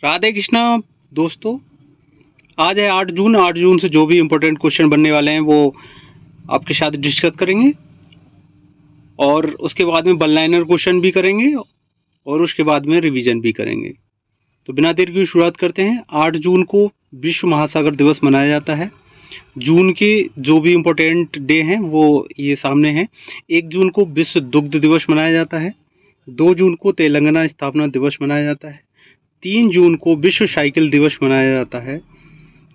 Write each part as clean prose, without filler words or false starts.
राधे कृष्णा दोस्तों। आज है 8 जून। 8 जून से जो भी इम्पोर्टेंट क्वेश्चन बनने वाले हैं वो आपके साथ डिस्कस करेंगे और उसके बाद में वन लाइनर क्वेश्चन भी करेंगे और उसके बाद में रिवीजन भी करेंगे। तो बिना देर की शुरुआत करते हैं। 8 जून को विश्व महासागर दिवस मनाया जाता है। जून के जो भी इम्पोर्टेंट डे हैं वो ये सामने हैं। 1 जून को विश्व दुग्ध दिवस मनाया जाता है। 2 जून को तेलंगाना स्थापना दिवस मनाया जाता है। 3 जून को विश्व साइकिल दिवस मनाया जाता है।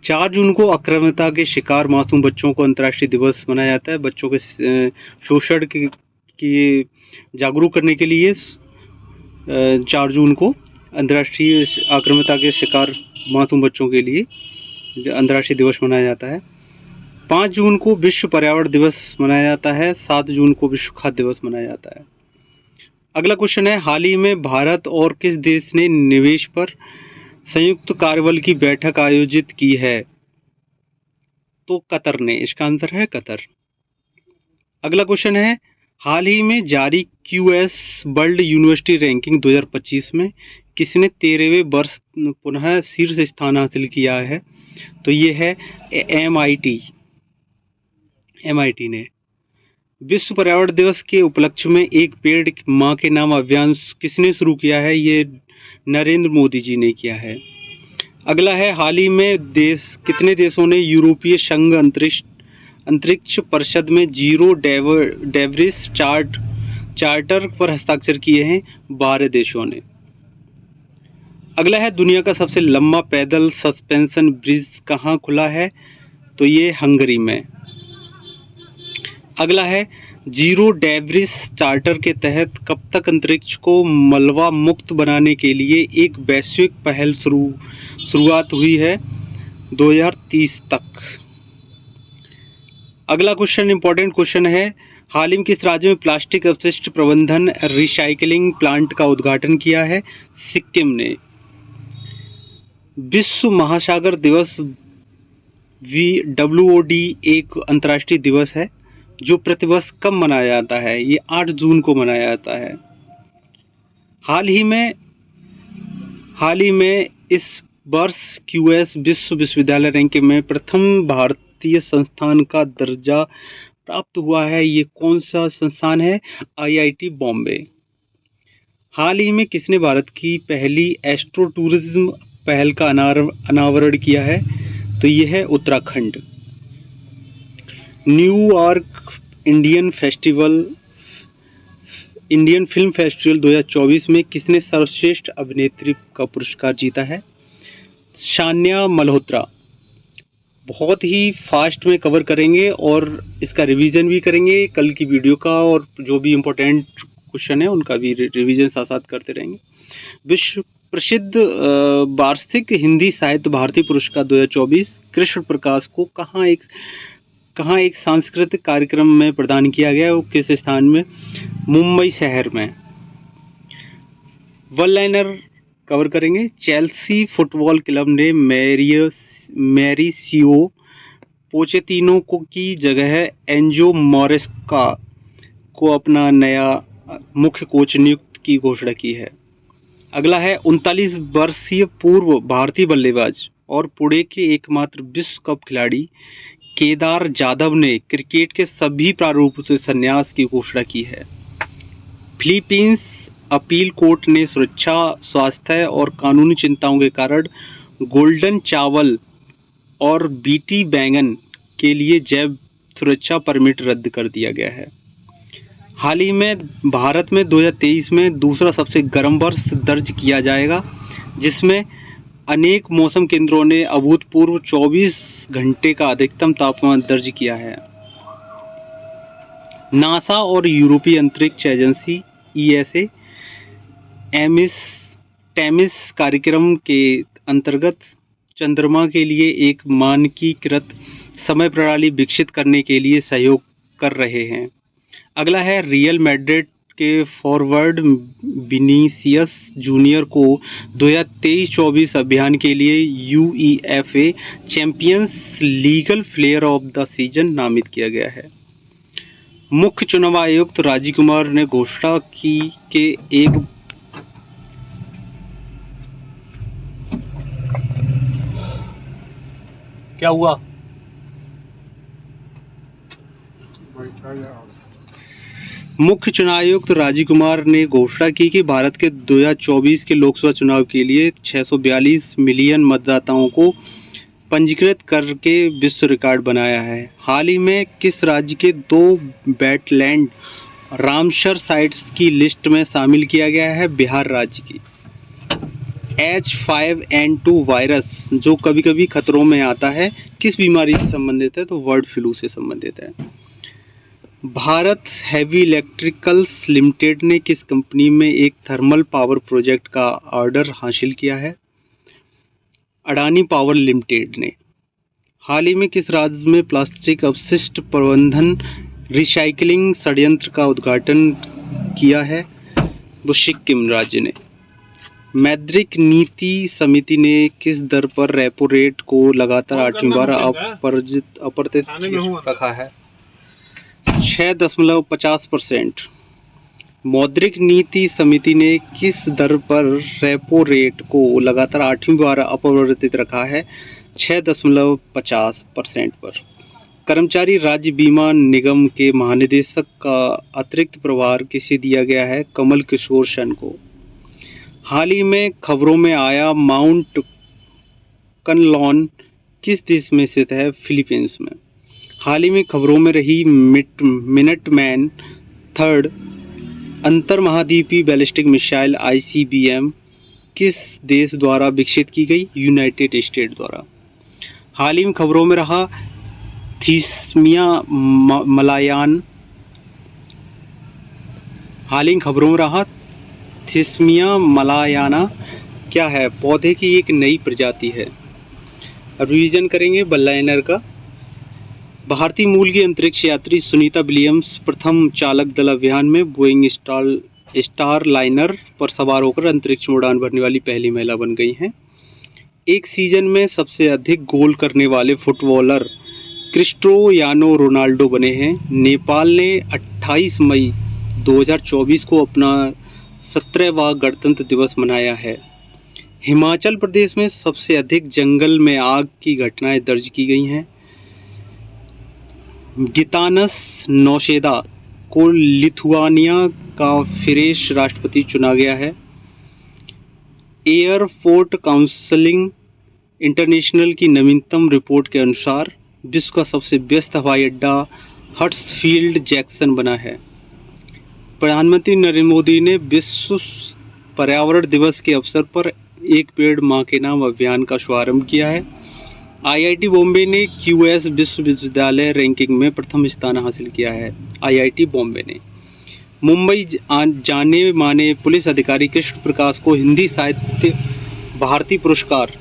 4 जून को अक्राम्यता के शिकार मासूम बच्चों को अंतर्राष्ट्रीय दिवस मनाया जाता है। बच्चों के शोषण की जागरूक करने के लिए 4 जून को अंतर्राष्ट्रीय अक्राम्यता के शिकार मासूम बच्चों के लिए अंतर्राष्ट्रीय दिवस मनाया जाता है। 5 जून को विश्व पर्यावरण दिवस मनाया जाता है। 7 जून को विश्व खाद्य दिवस मनाया जाता है। अगला क्वेश्चन है, हाल ही में भारत और किस देश ने निवेश पर संयुक्त कार्यबल की बैठक आयोजित की है? तो कतर ने। इसका आंसर है कतर। अगला क्वेश्चन है, हाल ही में जारी क्यूएस वर्ल्ड यूनिवर्सिटी रैंकिंग 2025 में किसने 13वें वर्ष पुनः शीर्ष स्थान हासिल किया है? तो ये है एमआईटी ने। विश्व पर्यावरण दिवस के उपलक्ष्य में एक पेड़ माँ के नाम अभियान किसने शुरू किया है? ये नरेंद्र मोदी जी ने किया है। अगला है, हाल ही में कितने देशों ने यूरोपीय संघ अंतरिक्ष परिषद में जीरो डेविस चार्टर पर हस्ताक्षर किए हैं? 12 देशों ने। अगला है, दुनिया का सबसे लंबा पैदल सस्पेंशन ब्रिज कहाँ खुला है? तो ये हंगरी में। अगला है, जीरो डेविस चार्टर के तहत कब तक अंतरिक्ष को मलबा मुक्त बनाने के लिए एक वैश्विक पहल शुरुआत हुई है? 2030 तक। अगला क्वेश्चन इंपॉर्टेंट क्वेश्चन है, हाल ही में किस राज्य में प्लास्टिक अपशिष्ट प्रबंधन रिसाइकलिंग प्लांट का उद्घाटन किया है? सिक्किम ने। विश्व महासागर दिवस WOD एक अंतर्राष्ट्रीय दिवस है जो प्रतिवर्ष कब मनाया जाता है? ये 8 जून को मनाया जाता है। हाल ही में इस वर्ष क्यूएस विश्व विश्वविद्यालय रैंकिंग में प्रथम भारतीय संस्थान का दर्जा प्राप्त हुआ है। ये कौन सा संस्थान है? IIT बॉम्बे। हाल ही में किसने भारत की पहली एस्ट्रो टूरिज्म पहल का अनावरण किया है? तो ये है Uttarakhand. New York Indian film festival 2024 में किसने सर्वश्रेष्ठ अभिनेत्री का पुरस्कार जीता है? सान्या मल्होत्रा। बहुत ही फास्ट में कवर करेंगे और इसका रिवीजन भी करेंगे कल की वीडियो का, और जो भी इम्पोर्टेंट क्वेश्चन है उनका भी रिवीजन साथ साथ करते रहेंगे। विश्व प्रसिद्ध वार्षिक हिंदी साहित्य भारती पुरस्कार 2024 कृष्ण प्रकाश को कहाँ एक सांस्कृतिक कार्यक्रम में प्रदान किया गया? वो किस स्थान में? मुंबई शहर में। वन लाइनर कवर करेंगे। चेल्सी फुटबॉल क्लब ने मैरिसियो पोचेटिनो की जगह एंजो मोरेस्का को अपना नया मुख्य कोच नियुक्त की घोषणा की है। अगला है, 39 वर्षीय पूर्व भारतीय बल्लेबाज और पुणे के एकमात्र विश्व कप खिलाड़ी केदार जाधव ने क्रिकेट के सभी प्रारूपों से संन्यास की घोषणा की है। फिलीपींस अपील कोर्ट ने सुरक्षा, स्वास्थ्य और कानूनी चिंताओं के कारण गोल्डन चावल और बीटी बैंगन के लिए जैव सुरक्षा परमिट रद्द कर दिया गया है। हाल ही में भारत में 2023 में दूसरा सबसे गर्म वर्ष दर्ज किया जाएगा, जिसमें अनेक मौसम केंद्रों ने अभूतपूर्व 24 घंटे का अधिकतम तापमान दर्ज किया है। नासा और यूरोपीय अंतरिक्ष एजेंसी ESA टेमिस कार्यक्रम के अंतर्गत चंद्रमा के लिए एक मानकीकृत समय प्रणाली विकसित करने के लिए सहयोग कर रहे हैं। अगला है, रियल मैड्रिड के फॉरवर्ड विनीसियस जूनियर को 2023-24 अभियान के लिए UEFA champions legal player of the season नामित किया गया है। मुख्य चुनाव आयुक्त राजीव कुमार ने घोषणा की कि क्या हुआ? मुख्य चुनाव आयुक्त राजीव कुमार ने घोषणा की कि भारत के 2024 के लोकसभा चुनाव के लिए 642 मिलियन मतदाताओं को पंजीकृत करके विश्व रिकॉर्ड बनाया है। हाल ही में किस राज्य के 2 वेटलैंड रामसर साइट्स की लिस्ट में शामिल किया गया है? बिहार राज्य की। H5N2 वायरस जो कभी कभी खतरों में आता है, किस बीमारी से संबंधित है? तो बर्ड फ्लू से संबंधित है। भारत हेवी इलेक्ट्रिकल्स लिमिटेड ने किस कंपनी में एक थर्मल पावर प्रोजेक्ट का ऑर्डर हासिल किया है? अडानी पावर लिमिटेड ने। हाल ही में किस राज्य में प्लास्टिक अपशिष्ट प्रबंधन रिसाइकलिंग संयंत्र का उद्घाटन किया है? वो सिक्किम राज्य ने। मौद्रिक नीति समिति ने किस दर पर रेपो रेट को लगातार 8वीं बार अपरिवर्तित रखा है? 6.50%। मौद्रिक नीति समिति ने किस दर पर रेपो रेट को लगातार 8वीं बार अपरिवर्तित रखा है? 6.50% पर। कर्मचारी राज्य बीमा निगम के महानिदेशक का अतिरिक्त प्रभार किसे दिया गया है? कमल किशोर सेन को। हाल ही में खबरों में आया माउंट कनलॉन किस देश में स्थित है? फिलीपींस में। हाल ही में खबरों में रही मिनटमैन थर्ड अंतर महाद्वीपीय बैलिस्टिक मिसाइल ICBM किस देश द्वारा विकसित की गई? यूनाइटेड स्टेट द्वारा। हाल ही में खबरों में रहा थीस्मिया मलायान थिस्मिया मलायाना क्या है? पौधे की एक नई प्रजाति है। अब रिवीजन करेंगे बल्लाइनर का। भारतीय मूल की अंतरिक्ष यात्री सुनीता विलियम्स प्रथम चालक दल अभियान में बोइंग स्टार लाइनर पर सवार होकर अंतरिक्ष में उड़ान भरने वाली पहली महिला बन गई हैं। एक सीजन में सबसे अधिक गोल करने वाले फुटबॉलर क्रिस्टियानो रोनाल्डो बने हैं। नेपाल ने 28 मई 2024 को अपना 17वां गणतंत्र दिवस मनाया है। हिमाचल प्रदेश में सबसे अधिक जंगल में आग की घटनाएं दर्ज की गई हैं। गितानस नौसेदा को लिथुआनिया का फिरेश राष्ट्रपति चुना गया है। एयरपोर्ट काउंसिलिंग इंटरनेशनल की नवीनतम रिपोर्ट के अनुसार विश्व का सबसे व्यस्त हवाई अड्डा हट्सफील्ड जैक्सन बना है। प्रधानमंत्री नरेंद्र मोदी ने विश्व पर्यावरण दिवस के अवसर पर एक पेड़ मां के नाम अभियान का शुभारंभ किया है। IIT बॉम्बे ने QS विश्वविद्यालय रैंकिंग में प्रथम स्थान हासिल किया है। IIT बॉम्बे ने। मुंबई जाने माने पुलिस अधिकारी कृष्ण प्रकाश को हिंदी साहित्य भारती पुरस्कार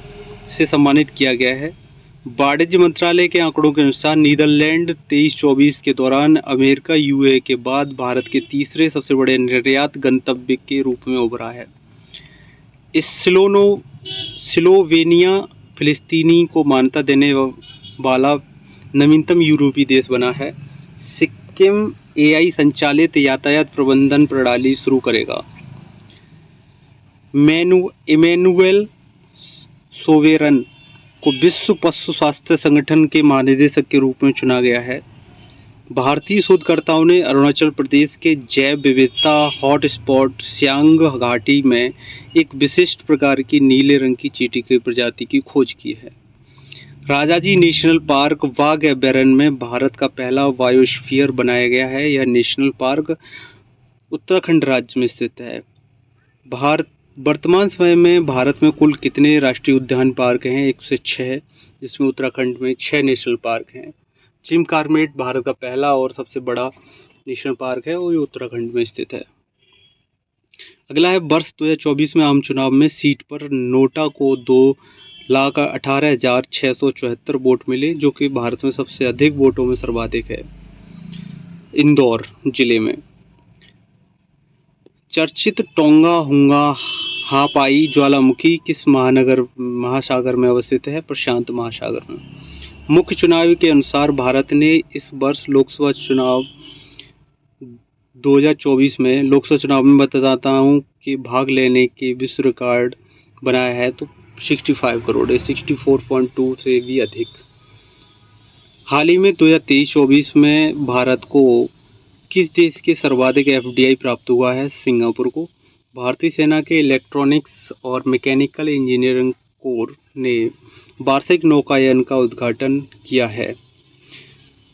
से सम्मानित किया गया है। वाणिज्य मंत्रालय के आंकड़ों के अनुसार नीदरलैंड 23-24 के दौरान अमेरिका UAE के बाद भारत के तीसरे सबसे बड़े निर्यात गंतव्य के रूप में उभरा है। स्लोवेनिया फिलिस्तीनी को मान्यता देने वाला नवीनतम यूरोपीय देश बना है। सिक्किम AI संचालित यातायात प्रबंधन प्रणाली शुरू करेगा। इमैनुएल सोवेरन को विश्व पशु स्वास्थ्य संगठन के महानिदेशक के रूप में चुना गया है। भारतीय शोधकर्ताओं ने अरुणाचल प्रदेश के जैव विविधता हॉटस्पॉट सियांग घाटी में एक विशिष्ट प्रकार की नीले रंग की चींटी की प्रजाति की खोज की है। राजाजी नेशनल पार्क वाघ अभयारण्य में भारत का पहला बायोस्फीयर बनाया गया है। यह नेशनल पार्क उत्तराखंड राज्य में स्थित है। वर्तमान समय में भारत में कुल कितने राष्ट्रीय उद्यान पार्क हैं? 106, जिसमें उत्तराखंड में 6 नेशनल पार्क हैं। जिम कॉर्बेट भारत का पहला और सबसे बड़ा नेशनल पार्क है, वो उत्तराखंड में स्थित है। अगला है वर्ष 2024 में आम चुनाव में सीट पर नोटा को 2,18,674 वोट मिले, जो कि भारत में सबसे अधिक वोटों में सर्वाधिक है। इंदौर जिले में चर्चित टोंगा हुंगा हापाई ज्वालामुखी किस महासागर में अवस्थित है? प्रशांत महासागर में। मुख्य चुनाव के अनुसार भारत ने इस वर्ष लोकसभा चुनाव 2024 में लोकसभा चुनाव में मतदाताओं के भाग लेने के विश्व रिकॉर्ड बनाया है, तो 65 करोड़ है, 64.2 से भी अधिक। हाल ही में 2023-24 में भारत को किस देश के सर्वाधिक एफडीआई प्राप्त हुआ है? सिंगापुर को। भारतीय सेना के इलेक्ट्रॉनिक्स और मैकेनिकल इंजीनियरिंग कोर ने वार्षिक नौकायन का उद्घाटन किया है।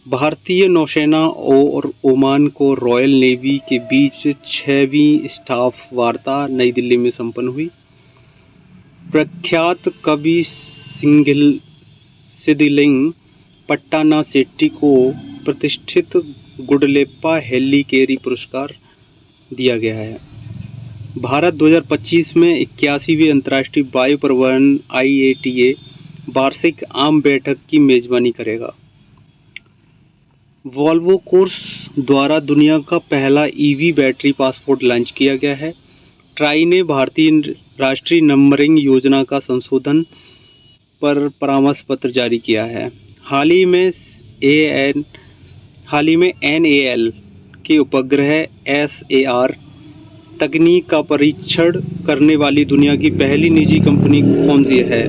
भारतीय नौसेना और ओमान को रॉयल नेवी के बीच 6वीं स्टाफ वार्ता नई दिल्ली में संपन्न हुई। प्रख्यात कवि सिद्धलिंग पट्टानासेट्टी को प्रतिष्ठित गुडलेप्पा हेलिकेरी पुरस्कार दिया गया है। भारत 2025 में 81वीं अंतर्राष्ट्रीय वायु परिवहन IATA वार्षिक आम बैठक की मेजबानी करेगा। वॉल्वो कोर्स द्वारा दुनिया का पहला EV बैटरी पासपोर्ट लॉन्च किया गया है। ट्राई ने भारतीय राष्ट्रीय नंबरिंग योजना का संशोधन पर परामर्श पत्र जारी किया है। हाल ही में NAL के उपग्रह SAR तकनीक का परीक्षण करने वाली दुनिया की पहली निजी कंपनी कौन सी है?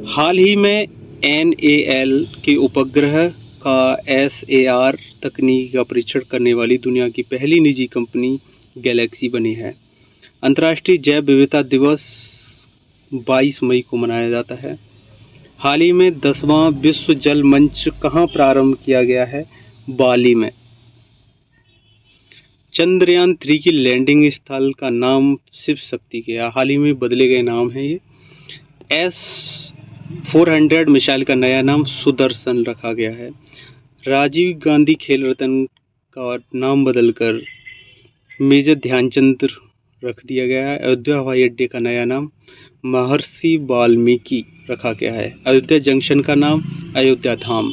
हाल ही में NAL के उपग्रह का SAR तकनीक का परीक्षण करने वाली दुनिया की पहली निजी कंपनी गैलेक्सी बनी है। अंतर्राष्ट्रीय जैव विविधता दिवस 22 मई को मनाया जाता है। हाल ही में 10वां विश्व जल मंच कहाँ प्रारंभ किया गया है? बाली में। चंद्रयान 3 की लैंडिंग स्थल का नाम शिव शक्ति किया, हाल ही में बदले गए नाम है। ये S-400 मिसाइल का नया नाम सुदर्शन रखा गया है। राजीव गांधी खेल रत्न का नाम बदलकर मेजर ध्यानचंद रख दिया गया है। अयोध्या हवाई अड्डे का नया नाम महर्षि वाल्मीकि रखा गया है। अयोध्या जंक्शन का नाम Ayodhya Dham.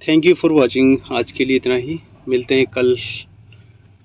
Thank you for watching. आज के लिए इतना ही, मिलते हैं कल